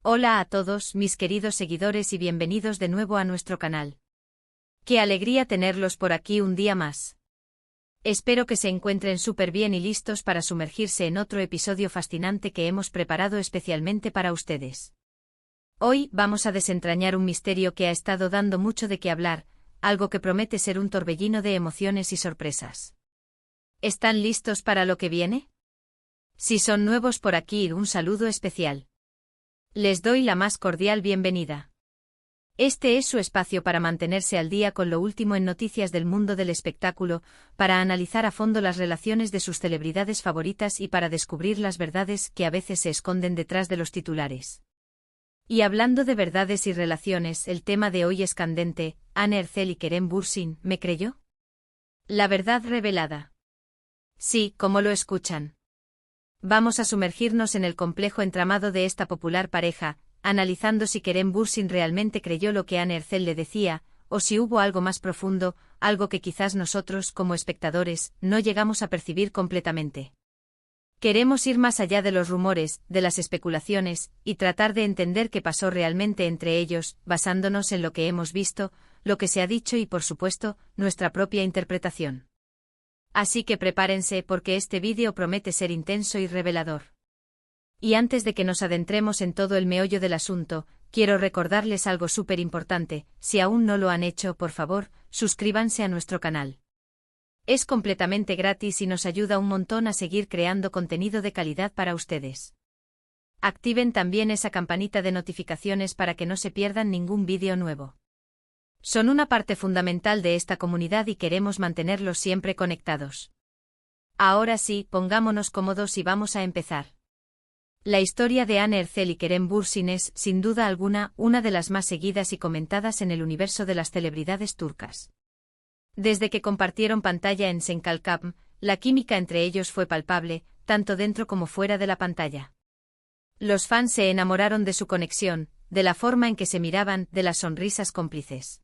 Hola a todos, mis queridos seguidores, y bienvenidos de nuevo a nuestro canal. Qué alegría tenerlos por aquí un día más. Espero que se encuentren súper bien y listos para sumergirse en otro episodio fascinante que hemos preparado especialmente para ustedes. Hoy vamos a desentrañar un misterio que ha estado dando mucho de qué hablar, algo que promete ser un torbellino de emociones y sorpresas. ¿Están listos para lo que viene? Si son nuevos por aquí, un saludo especial. Les doy la más cordial bienvenida. Este es su espacio para mantenerse al día con lo último en noticias del mundo del espectáculo, para analizar a fondo las relaciones de sus celebridades favoritas y para descubrir las verdades que a veces se esconden detrás de los titulares. Y hablando de verdades y relaciones, el tema de hoy es candente. ¿Anne Ercel y Kerem Bürsin, me creyó? La verdad revelada. Sí, como lo escuchan. Vamos a sumergirnos en el complejo entramado de esta popular pareja, analizando si Kerem Bürsin realmente creyó lo que Anne Ercel le decía, o si hubo algo más profundo, algo que quizás nosotros, como espectadores, no llegamos a percibir completamente. Queremos ir más allá de los rumores, de las especulaciones, y tratar de entender qué pasó realmente entre ellos, basándonos en lo que hemos visto, lo que se ha dicho y, por supuesto, nuestra propia interpretación. Así que prepárense porque este vídeo promete ser intenso y revelador. Y antes de que nos adentremos en todo el meollo del asunto, quiero recordarles algo súper importante. Si aún no lo han hecho, por favor, suscríbanse a nuestro canal. Es completamente gratis y nos ayuda un montón a seguir creando contenido de calidad para ustedes. Activen también esa campanita de notificaciones para que no se pierdan ningún vídeo nuevo. Son una parte fundamental de esta comunidad y queremos mantenerlos siempre conectados. Ahora sí, pongámonos cómodos y vamos a empezar. La historia de Anne Ercel y Kerem Bürsin es, sin duda alguna, una de las más seguidas y comentadas en el universo de las celebridades turcas. Desde que compartieron pantalla en Senkalkam, la química entre ellos fue palpable, tanto dentro como fuera de la pantalla. Los fans se enamoraron de su conexión, de la forma en que se miraban, de las sonrisas cómplices.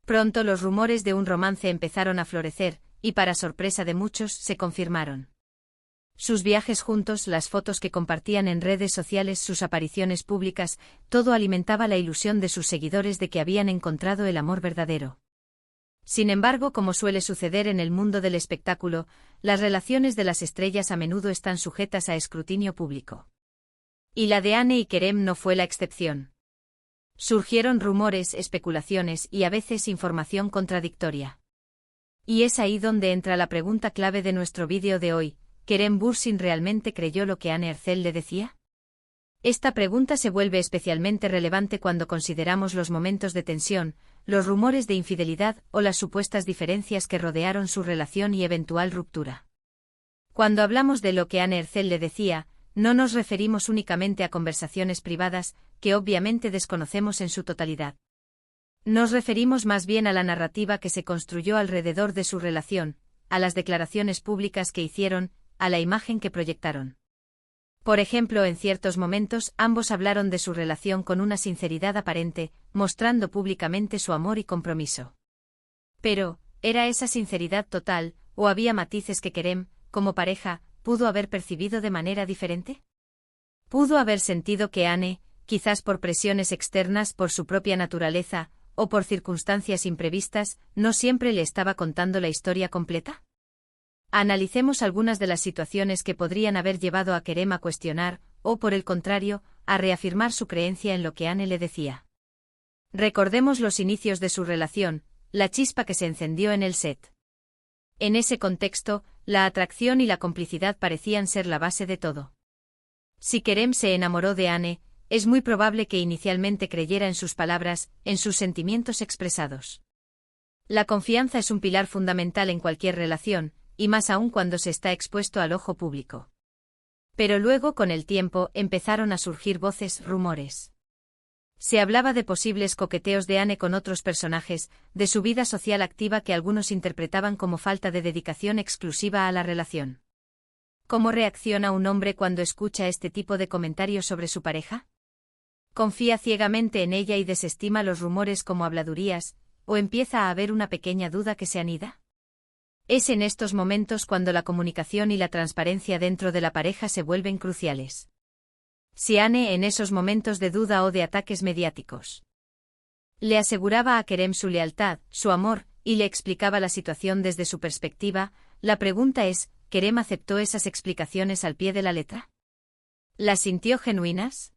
Pronto los rumores de un romance empezaron a florecer, y para sorpresa de muchos, se confirmaron. Sus viajes juntos, las fotos que compartían en redes sociales, sus apariciones públicas, todo alimentaba la ilusión de sus seguidores de que habían encontrado el amor verdadero. Sin embargo, como suele suceder en el mundo del espectáculo, las relaciones de las estrellas a menudo están sujetas a escrutinio público. Y la de Anne y Kerem no fue la excepción. Surgieron rumores, especulaciones y a veces información contradictoria. Y es ahí donde entra la pregunta clave de nuestro vídeo de hoy: ¿Kerem Bürsin realmente creyó lo que Anne Ercel le decía? Esta pregunta se vuelve especialmente relevante cuando consideramos los momentos de tensión, los rumores de infidelidad o las supuestas diferencias que rodearon su relación y eventual ruptura. Cuando hablamos de lo que Anne Ercel le decía, no nos referimos únicamente a conversaciones privadas, que obviamente desconocemos en su totalidad. Nos referimos más bien a la narrativa que se construyó alrededor de su relación, a las declaraciones públicas que hicieron, a la imagen que proyectaron. Por ejemplo, en ciertos momentos ambos hablaron de su relación con una sinceridad aparente, mostrando públicamente su amor y compromiso. Pero, ¿era esa sinceridad total, o había matices que Kerem, como pareja, pudo haber percibido de manera diferente? ¿Pudo haber sentido que Anne, quizás por presiones externas, por su propia naturaleza, o por circunstancias imprevistas, no siempre le estaba contando la historia completa? Analicemos algunas de las situaciones que podrían haber llevado a Kerem a cuestionar, o por el contrario, a reafirmar su creencia en lo que Anne le decía. Recordemos los inicios de su relación, la chispa que se encendió en el set. En ese contexto, la atracción y la complicidad parecían ser la base de todo. Si Kerem se enamoró de Anne, es muy probable que inicialmente creyera en sus palabras, en sus sentimientos expresados. La confianza es un pilar fundamental en cualquier relación, y más aún cuando se está expuesto al ojo público. Pero luego, con el tiempo, empezaron a surgir voces, rumores. Se hablaba de posibles coqueteos de Anne con otros personajes, de su vida social activa que algunos interpretaban como falta de dedicación exclusiva a la relación. ¿Cómo reacciona un hombre cuando escucha este tipo de comentarios sobre su pareja? ¿Confía ciegamente en ella y desestima los rumores como habladurías, o empieza a haber una pequeña duda que se anida? Es en estos momentos cuando la comunicación y la transparencia dentro de la pareja se vuelven cruciales. si Anne en esos momentos de duda o de ataques mediáticos le aseguraba a Kerem su lealtad, su amor, y le explicaba la situación desde su perspectiva, la pregunta es, ¿Kerem aceptó esas explicaciones al pie de la letra? ¿Las sintió genuinas?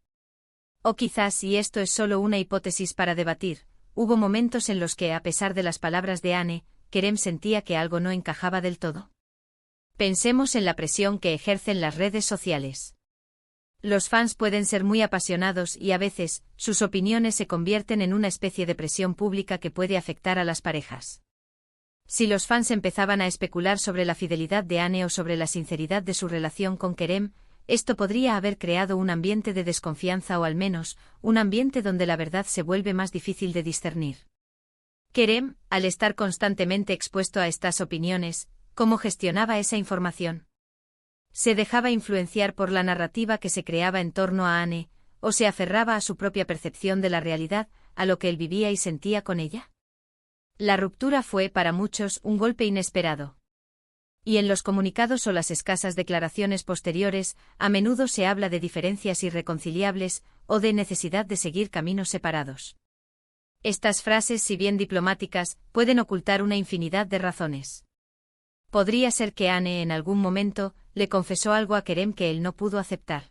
O quizás, y esto es solo una hipótesis para debatir, hubo momentos en los que, a pesar de las palabras de Anne, Kerem sentía que algo no encajaba del todo. Pensemos en la presión que ejercen las redes sociales. Los fans pueden ser muy apasionados y a veces, sus opiniones se convierten en una especie de presión pública que puede afectar a las parejas. Si los fans empezaban a especular sobre la fidelidad de Anne o sobre la sinceridad de su relación con Kerem, esto podría haber creado un ambiente de desconfianza o al menos, un ambiente donde la verdad se vuelve más difícil de discernir. Kerem, al estar constantemente expuesto a estas opiniones, ¿cómo gestionaba esa información? ¿Se dejaba influenciar por la narrativa que se creaba en torno a Anne, o se aferraba a su propia percepción de la realidad, a lo que él vivía y sentía con ella? La ruptura fue, para muchos, un golpe inesperado. Y en los comunicados o las escasas declaraciones posteriores, a menudo se habla de diferencias irreconciliables, o de necesidad de seguir caminos separados. Estas frases, si bien diplomáticas, pueden ocultar una infinidad de razones. Podría ser que Anne en algún momento le confesó algo a Kerem que él no pudo aceptar.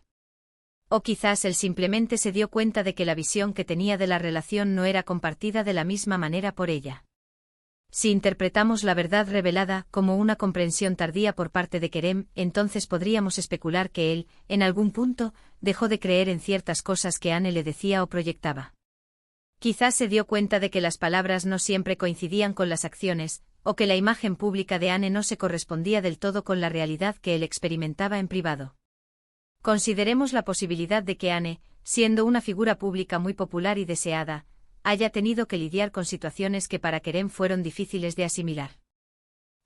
O quizás él simplemente se dio cuenta de que la visión que tenía de la relación no era compartida de la misma manera por ella. Si interpretamos la verdad revelada como una comprensión tardía por parte de Kerem, entonces podríamos especular que él, en algún punto, dejó de creer en ciertas cosas que Anne le decía o proyectaba. Quizás se dio cuenta de que las palabras no siempre coincidían con las acciones, o que la imagen pública de Anne no se correspondía del todo con la realidad que él experimentaba en privado. Consideremos la posibilidad de que Anne, siendo una figura pública muy popular y deseada, haya tenido que lidiar con situaciones que para Kerem fueron difíciles de asimilar.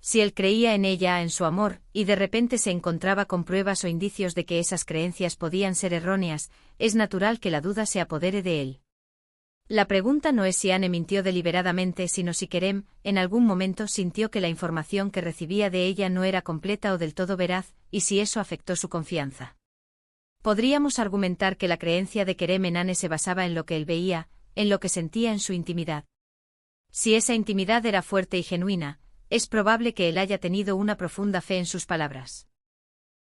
Si él creía en ella, en su amor, y de repente se encontraba con pruebas o indicios de que esas creencias podían ser erróneas, es natural que la duda se apodere de él. La pregunta no es si Anne mintió deliberadamente, sino si Kerem, en algún momento sintió que la información que recibía de ella no era completa o del todo veraz, y si eso afectó su confianza. Podríamos argumentar que la creencia de Kerem en Anne se basaba en lo que él veía, en lo que sentía en su intimidad. Si esa intimidad era fuerte y genuina, es probable que él haya tenido una profunda fe en sus palabras.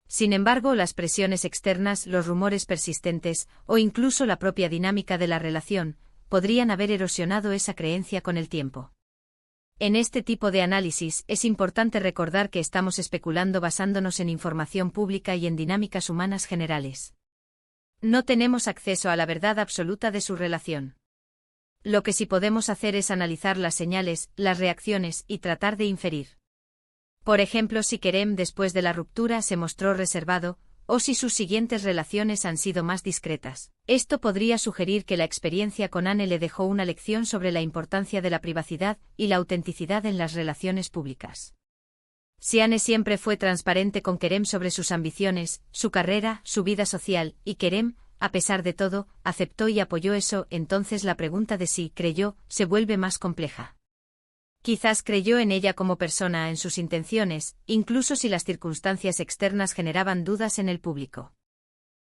Sin embargo, las presiones externas, los rumores persistentes, o incluso la propia dinámica de la relación, podrían haber erosionado esa creencia con el tiempo. En este tipo de análisis, es importante recordar que estamos especulando basándonos en información pública y en dinámicas humanas generales. No tenemos acceso a la verdad absoluta de su relación. Lo que sí podemos hacer es analizar las señales, las reacciones y tratar de inferir. Por ejemplo, si Kerem después de la ruptura se mostró reservado, o si sus siguientes relaciones han sido más discretas. Esto podría sugerir que la experiencia con Anne le dejó una lección sobre la importancia de la privacidad y la autenticidad en las relaciones públicas. Si Anne siempre fue transparente con Kerem sobre sus ambiciones, su carrera, su vida social, y Kerem, a pesar de todo, aceptó y apoyó eso, entonces la pregunta de si creyó se vuelve más compleja. Quizás creyó en ella como persona, en sus intenciones, incluso si las circunstancias externas generaban dudas en el público.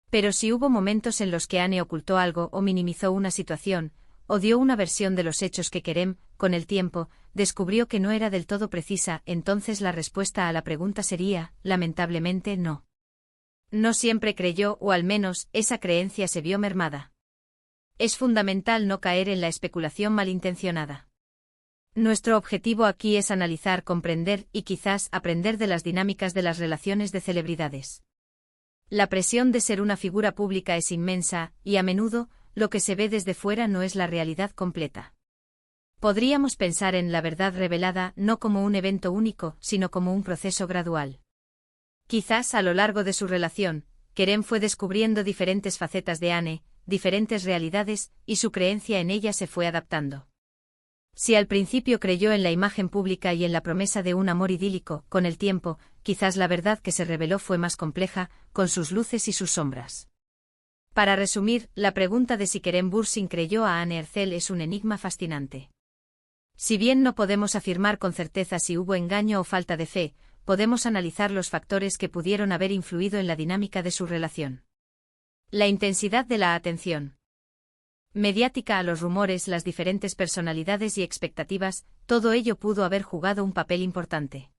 Pero si hubo momentos en los que Anne ocultó algo o minimizó una situación, o dio una versión de los hechos que Kerem, con el tiempo, descubrió que no era del todo precisa, entonces la respuesta a la pregunta sería, lamentablemente, no. No siempre creyó, o al menos, esa creencia se vio mermada. Es fundamental no caer en la especulación malintencionada. Nuestro objetivo aquí es analizar, comprender y quizás aprender de las dinámicas de las relaciones de celebridades. La presión de ser una figura pública es inmensa, y a menudo, lo que se ve desde fuera no es la realidad completa. Podríamos pensar en la verdad revelada no como un evento único, sino como un proceso gradual. Quizás a lo largo de su relación, Kerem fue descubriendo diferentes facetas de Anne, diferentes realidades, y su creencia en ella se fue adaptando. Si al principio creyó en la imagen pública y en la promesa de un amor idílico, con el tiempo, quizás la verdad que se reveló fue más compleja, con sus luces y sus sombras. Para resumir, la pregunta de si Kerem Bürsin creyó a Anne Ercel es un enigma fascinante. Si bien no podemos afirmar con certeza si hubo engaño o falta de fe, podemos analizar los factores que pudieron haber influido en la dinámica de su relación. La intensidad de la atención mediática a los rumores, las diferentes personalidades y expectativas, todo ello pudo haber jugado un papel importante.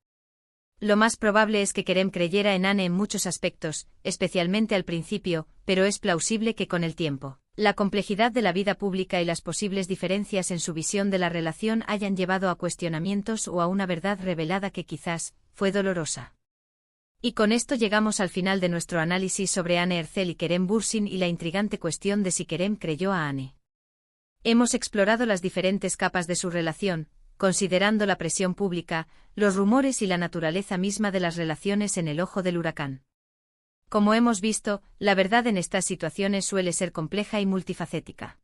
Lo más probable es que Kerem creyera en Anne en muchos aspectos, especialmente al principio, pero es plausible que con el tiempo, la complejidad de la vida pública y las posibles diferencias en su visión de la relación hayan llevado a cuestionamientos o a una verdad revelada que quizás fue dolorosa. Y con esto llegamos al final de nuestro análisis sobre Anne Ercel y Kerem Bürsin y la intrigante cuestión de si Kerem creyó a Anne. Hemos explorado las diferentes capas de su relación, considerando la presión pública, los rumores y la naturaleza misma de las relaciones en el ojo del huracán. Como hemos visto, la verdad en estas situaciones suele ser compleja y multifacética.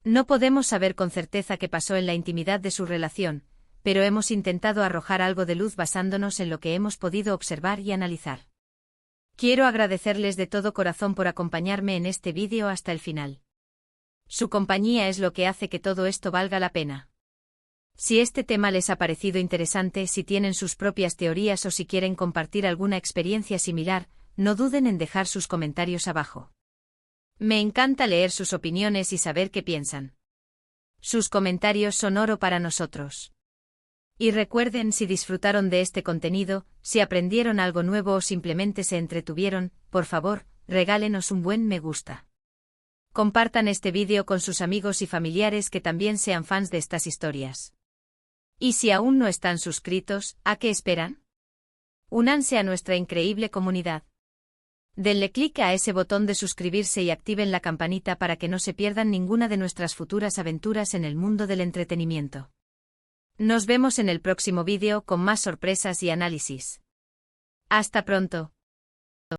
No podemos saber con certeza qué pasó en la intimidad de su relación, pero hemos intentado arrojar algo de luz basándonos en lo que hemos podido observar y analizar. Quiero agradecerles de todo corazón por acompañarme en este vídeo hasta el final. Su compañía es lo que hace que todo esto valga la pena. Si este tema les ha parecido interesante, si tienen sus propias teorías o si quieren compartir alguna experiencia similar, no duden en dejar sus comentarios abajo. Me encanta leer sus opiniones y saber qué piensan. Sus comentarios son oro para nosotros. Y recuerden, si disfrutaron de este contenido, si aprendieron algo nuevo o simplemente se entretuvieron, por favor, regálenos un buen me gusta. Compartan este vídeo con sus amigos y familiares que también sean fans de estas historias. Y si aún no están suscritos, ¿a qué esperan? Únanse a nuestra increíble comunidad. Denle clic a ese botón de suscribirse y activen la campanita para que no se pierdan ninguna de nuestras futuras aventuras en el mundo del entretenimiento. Nos vemos en el próximo vídeo con más sorpresas y análisis. Hasta pronto.